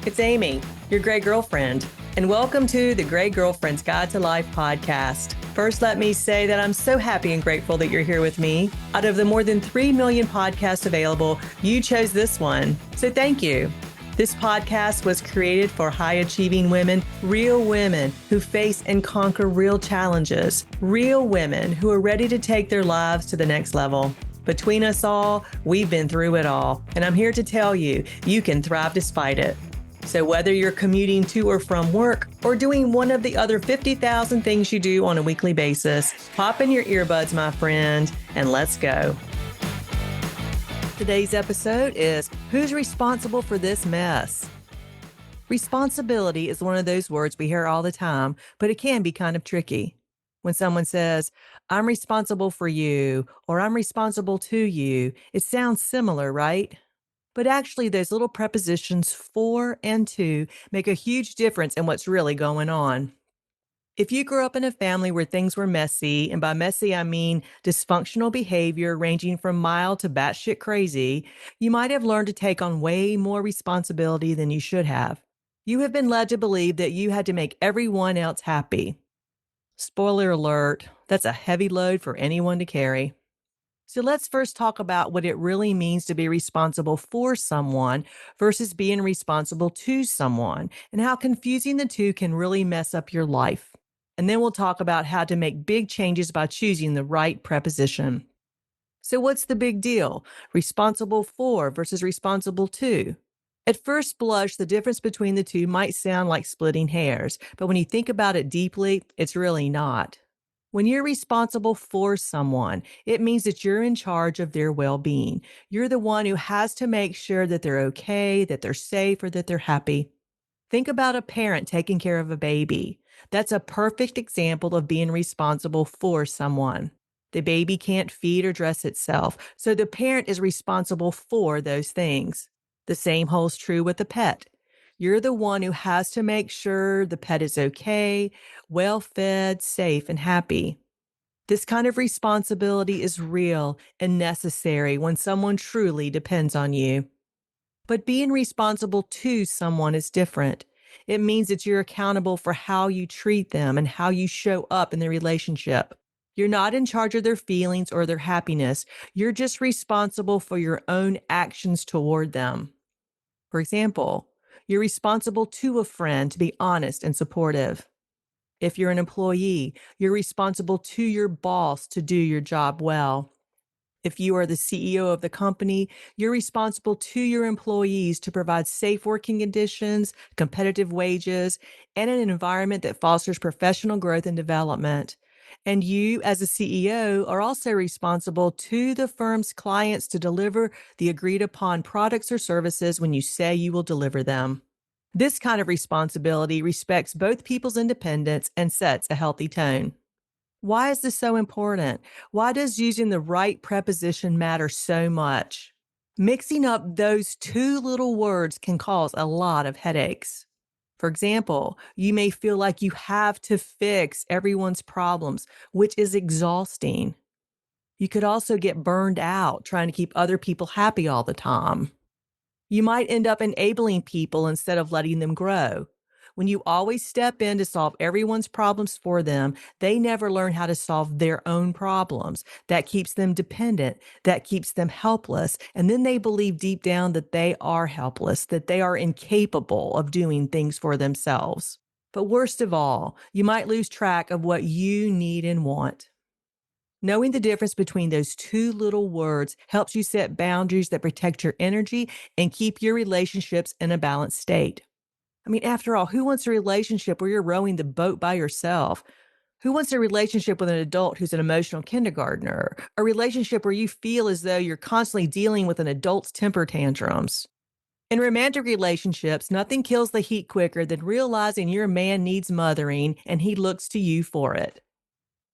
It's Amy, your Gray Girlfriend, and welcome to the Gray Girlfriend's Guide to Life podcast. First, let me say that I'm so happy and grateful that you're here with me. Out of the more than 3 million podcasts available, you chose this one, so thank you. This podcast was created for high-achieving women, real women who face and conquer real challenges, real women who are ready to take their lives to the next level. Between us all, we've been through it all, and I'm here to tell you, you can thrive despite it. So whether you're commuting to or from work or doing one of the other 50,000 things you do on a weekly basis, pop in your earbuds, my friend, and let's go. Today's episode is Who's Responsible for This Mess? Responsibility is one of those words we hear all the time, but it can be kind of tricky. When someone says, I'm responsible for you, or I'm responsible to you, it sounds similar, right? But actually, those little prepositions for and to make a huge difference in what's really going on. If you grew up in a family where things were messy, and by messy I mean dysfunctional behavior ranging from mild to batshit crazy, you might have learned to take on way more responsibility than you should have. You have been led to believe that you had to make everyone else happy. Spoiler alert, that's a heavy load for anyone to carry. So let's first talk about what it really means to be responsible for someone versus being responsible to someone, and how confusing the two can really mess up your life. And then we'll talk about how to make big changes by choosing the right preposition. So what's the big deal? Responsible for versus responsible to. At first blush, the difference between the two might sound like splitting hairs, but when you think about it deeply, it's really not. When you're responsible for someone, it means that you're in charge of their well-being. You're the one who has to make sure that they're okay, that they're safe, or that they're happy. Think about a parent taking care of a baby. That's a perfect example of being responsible for someone. The baby can't feed or dress itself, so the parent is responsible for those things. The same holds true with a pet. You're the one who has to make sure the pet is okay, well fed, safe, and happy. This kind of responsibility is real and necessary when someone truly depends on you. But being responsible to someone is different. It means that you're accountable for how you treat them and how you show up in the relationship. You're not in charge of their feelings or their happiness. You're just responsible for your own actions toward them. For example, you're responsible to a friend to be honest and supportive. If you're an employee, you're responsible to your boss to do your job well. If you are the CEO of the company, you're responsible to your employees to provide safe working conditions, competitive wages, and an environment that fosters professional growth and development. And you, as a CEO, are also responsible to the firm's clients to deliver the agreed upon products or services when you say you will deliver them. This kind of responsibility respects both people's independence and sets a healthy tone. Why is this so important? Why does using the right preposition matter so much? Mixing up those two little words can cause a lot of headaches. For example, you may feel like you have to fix everyone's problems, which is exhausting. You could also get burned out trying to keep other people happy all the time. You might end up enabling people instead of letting them grow. When you always step in to solve everyone's problems for them, they never learn how to solve their own problems. That keeps them dependent. That keeps them helpless. And then they believe deep down that they are helpless, that they are incapable of doing things for themselves. But worst of all, you might lose track of what you need and want. Knowing the difference between those two little words helps you set boundaries that protect your energy and keep your relationships in a balanced state. I mean, after all, who wants a relationship where you're rowing the boat by yourself? Who wants a relationship with an adult who's an emotional kindergartner? A relationship where you feel as though you're constantly dealing with an adult's temper tantrums? In romantic relationships, nothing kills the heat quicker than realizing your man needs mothering and he looks to you for it.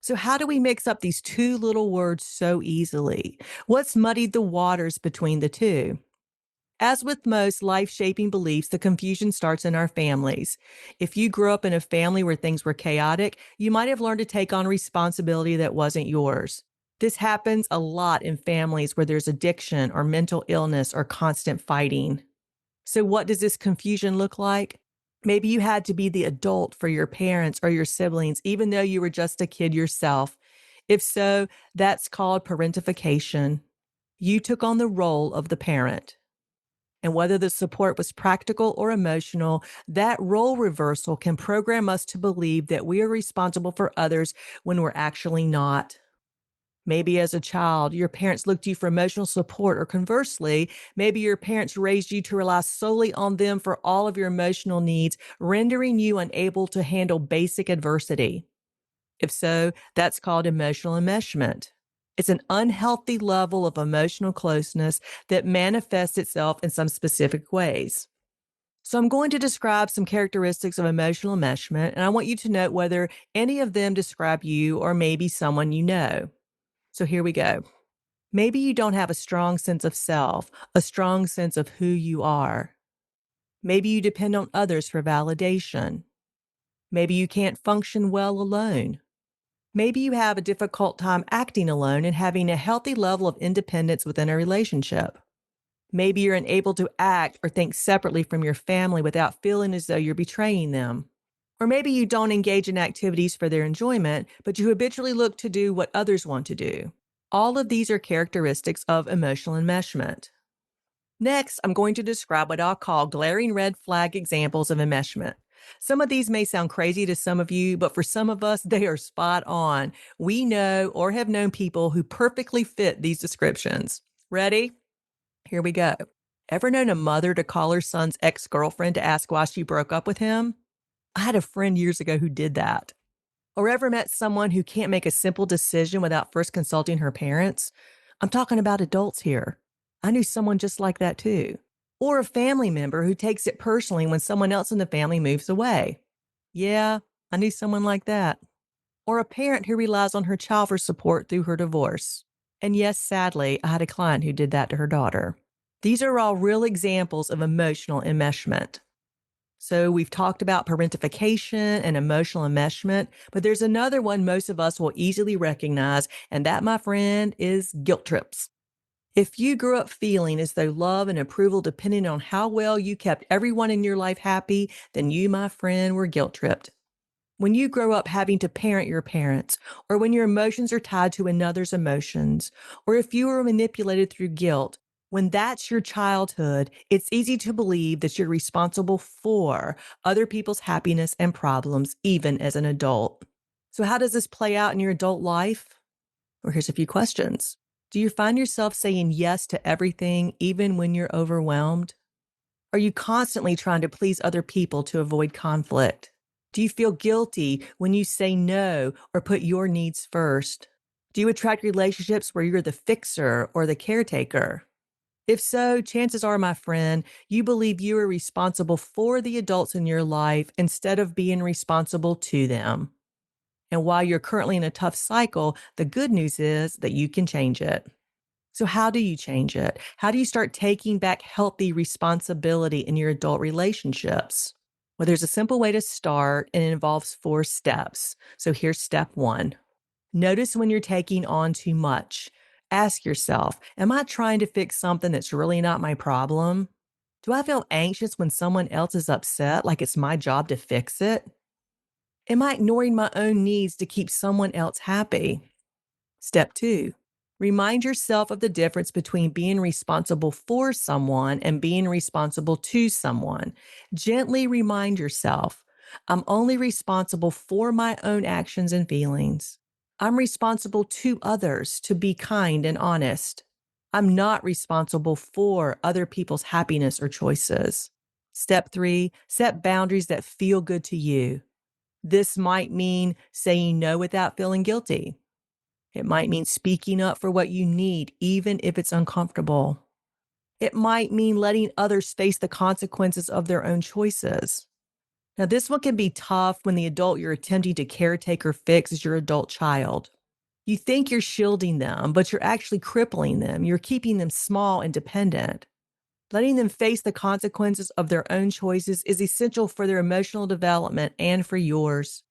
So how do we mix up these two little words so easily? What's muddied the waters between the two? As with most life-shaping beliefs, the confusion starts in our families. If you grew up in a family where things were chaotic, you might have learned to take on responsibility that wasn't yours. This happens a lot in families where there's addiction or mental illness or constant fighting. So, what does this confusion look like? Maybe you had to be the adult for your parents or your siblings, even though you were just a kid yourself. If so, that's called parentification. You took on the role of the parent. And whether the support was practical or emotional, that role reversal can program us to believe that we are responsible for others when we're actually not. Maybe as a child, your parents looked to you for emotional support, or conversely, maybe your parents raised you to rely solely on them for all of your emotional needs, rendering you unable to handle basic adversity. If so, that's called emotional enmeshment. It's an unhealthy level of emotional closeness that manifests itself in some specific ways. So, I'm going to describe some characteristics of emotional enmeshment, and I want you to note whether any of them describe you or maybe someone you know. So, here we go. Maybe you don't have a strong sense of self, a strong sense of who you are. Maybe you depend on others for validation. Maybe you can't function well alone. Maybe you have a difficult time acting alone and having a healthy level of independence within a relationship. Maybe you're unable to act or think separately from your family without feeling as though you're betraying them. Or maybe you don't engage in activities for their enjoyment, but you habitually look to do what others want to do. All of these are characteristics of emotional enmeshment. Next, I'm going to describe what I'll call glaring red flag examples of enmeshment. Some of these may sound crazy to some of you, but for some of us, they are spot on. We know or have known people who perfectly fit these descriptions. Ready? Here we go. Ever known a mother to call her son's ex girlfriend to ask why she broke up with him? I had a friend years ago who did that. Or ever met someone who can't make a simple decision without first consulting her parents? I'm talking about adults here. I knew someone just like that too. Or a family member who takes it personally when someone else in the family moves away. Yeah, I knew someone like that. Or a parent who relies on her child for support through her divorce. And yes, sadly, I had a client who did that to her daughter. These are all real examples of emotional enmeshment. So we've talked about parentification and emotional enmeshment, but there's another one most of us will easily recognize, and that, my friend, is guilt trips. If you grew up feeling as though love and approval depended on how well you kept everyone in your life happy, then you, my friend, were guilt tripped. When you grow up having to parent your parents, or when your emotions are tied to another's emotions, or if you were manipulated through guilt, when that's your childhood, it's easy to believe that you're responsible for other people's happiness and problems, even as an adult. So, how does this play out in your adult life? Well, here's a few questions. Do you find yourself saying yes to everything, even when you're overwhelmed? Are you constantly trying to please other people to avoid conflict? Do you feel guilty when you say no or put your needs first? Do you attract relationships where you're the fixer or the caretaker? If so, chances are, my friend, you believe you are responsible for the adults in your life instead of being responsible to them. And while you're currently in a tough cycle, the good news is that you can change it. So, how do you change it? How do you start taking back healthy responsibility in your adult relationships? Well, there's a simple way to start, and it involves 4 steps. So, here's step one. Notice when you're taking on too much. Ask yourself, am I trying to fix something that's really not my problem? Do I feel anxious when someone else is upset, like it's my job to fix it? Am I ignoring my own needs to keep someone else happy? Step two, remind yourself of the difference between being responsible for someone and being responsible to someone. Gently remind yourself, I'm only responsible for my own actions and feelings. I'm responsible to others to be kind and honest. I'm not responsible for other people's happiness or choices. Step three, set boundaries that feel good to you. This might mean saying no without feeling guilty. It might mean speaking up for what you need, even if it's uncomfortable. It might mean letting others face the consequences of their own choices. Now, this one can be tough when the adult you're attempting to caretake or fix is your adult child. You think you're shielding them, but you're actually crippling them. You're keeping them small and dependent. Letting them face the consequences of their own choices is essential for their emotional development and for yours.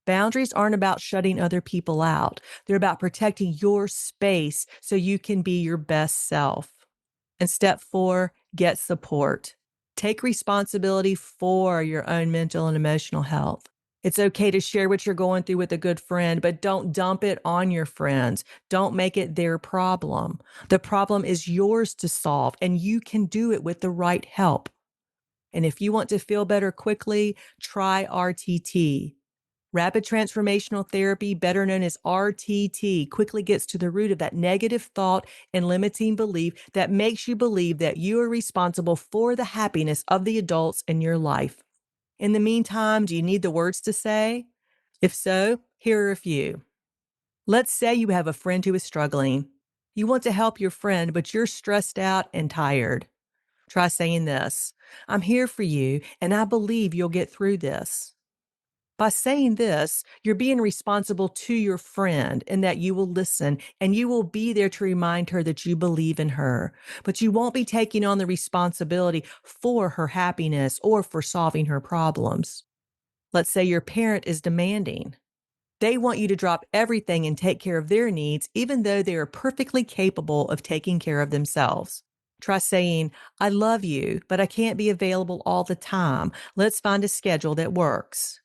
Boundaries aren't about shutting other people out. They're about protecting your space so you can be your best self. And step four, get support. Take responsibility for your own mental and emotional health. It's okay to share what you're going through with a good friend, but don't dump it on your friends. Don't make it their problem. The problem is yours to solve, and you can do it with the right help. And if you want to feel better quickly, try RTT. Rapid Transformational Therapy, better known as RTT, quickly gets to the root of that negative thought and limiting belief that makes you believe that you are responsible for the happiness of the adults in your life. In the meantime, do you need the words to say? If so, here are a few. Let's say you have a friend who is struggling. You want to help your friend, but you're stressed out and tired. Try saying this: I'm here for you, and I believe you'll get through this. By saying this, you're being responsible to your friend and that you will listen and you will be there to remind her that you believe in her. But you won't be taking on the responsibility for her happiness or for solving her problems. Let's say your parent is demanding. They want you to drop everything and take care of their needs, even though they are perfectly capable of taking care of themselves. Try saying, I love you, but I can't be available all the time. Let's find a schedule that works.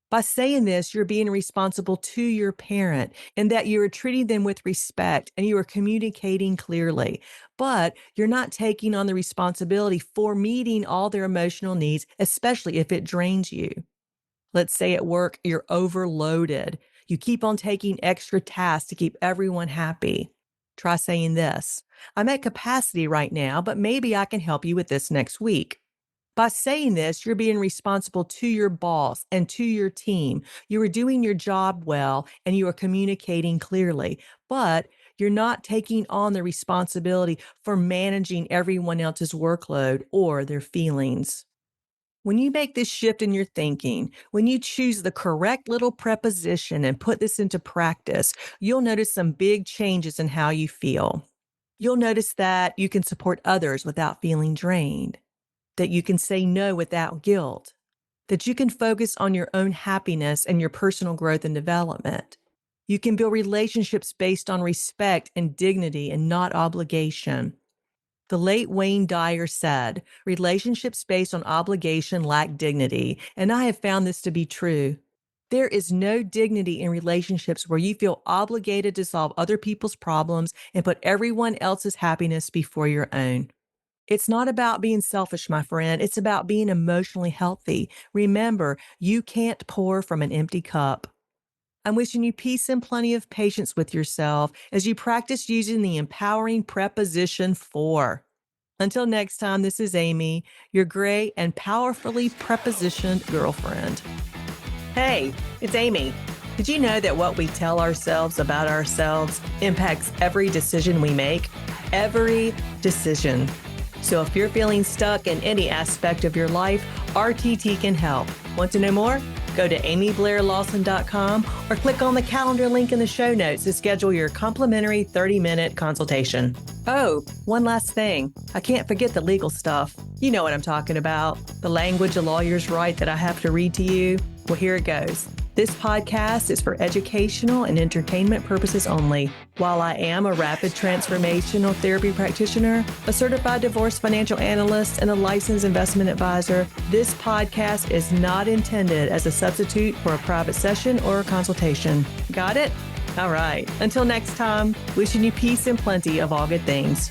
By saying this, you're being responsible to your parent and that you are treating them with respect and you are communicating clearly, but you're not taking on the responsibility for meeting all their emotional needs, especially if it drains you. Let's say at work, you're overloaded. You keep on taking extra tasks to keep everyone happy. Try saying this: I'm at capacity right now, but maybe I can help you with this next week. By saying this, you're being responsible to your boss and to your team. You are doing your job well and you are communicating clearly, but you're not taking on the responsibility for managing everyone else's workload or their feelings. When you make this shift in your thinking, when you choose the correct little preposition and put this into practice, you'll notice some big changes in how you feel. You'll notice that you can support others without feeling drained, that you can say no without guilt, that you can focus on your own happiness and your personal growth and development. You can build relationships based on respect and dignity and not obligation. The late Wayne Dyer said, relationships based on obligation lack dignity, and I have found this to be true. There is no dignity in relationships where you feel obligated to solve other people's problems and put everyone else's happiness before your own. It's not about being selfish, my friend. It's about being emotionally healthy. Remember, you can't pour from an empty cup. I'm wishing you peace and plenty of patience with yourself as you practice using the empowering preposition for. Until next time, this is Amy, your great and powerfully prepositioned girlfriend. Hey, it's Amy. Did you know that what we tell ourselves about ourselves impacts every decision we make? Every decision. So if you're feeling stuck in any aspect of your life, RTT can help. Want to know more? Go to amyblairlawson.com or click on the calendar link in the show notes to schedule your complimentary 30-minute consultation. Oh, one last thing. I can't forget the legal stuff. You know what I'm talking about. The language a lawyers write that I have to read to you. Well, here it goes. This podcast is for educational and entertainment purposes only. While I am a rapid transformational therapy practitioner, a certified divorce financial analyst, and a licensed investment advisor, this podcast is not intended as a substitute for a private session or a consultation. Got it? All right. Until next time, wishing you peace and plenty of all good things.